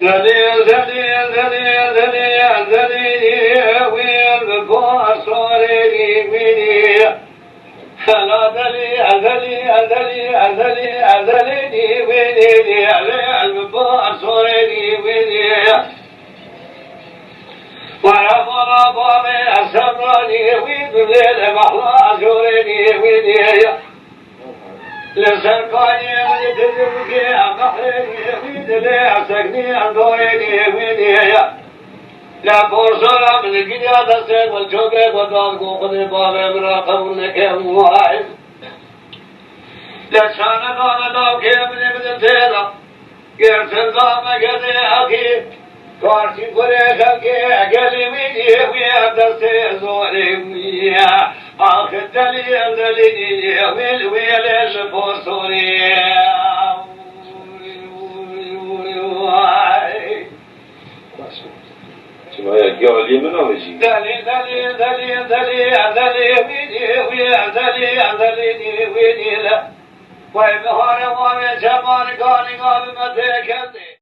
دليل دليل دليل دليل دليل وين بفاصولي ويني لا دليل دليل دليل دليل دليل ويني على بفاصولي ويني ويا ضربني أسرني وين الليل محلا جورني ويني لسرقاني ويدربكي أمحرني ويدلي أسكني أندورني ويني لا فرصة من القيادة السيد والشوكي والداركو قدر بابي مراقب لك واحد لسانا قال دوكي من السيدة قرص الضامة قدر أخي كارتي قري خلقي أقلي ويني ويدرسي زوري ويا آخر دليل دليل ويل الفرصوني شما قالی من آوشی دليل دليل دليل دليل دليل ويني ويا دليل دليل ويني لا ويبهار ويا جمال قاني قابل ما تكلم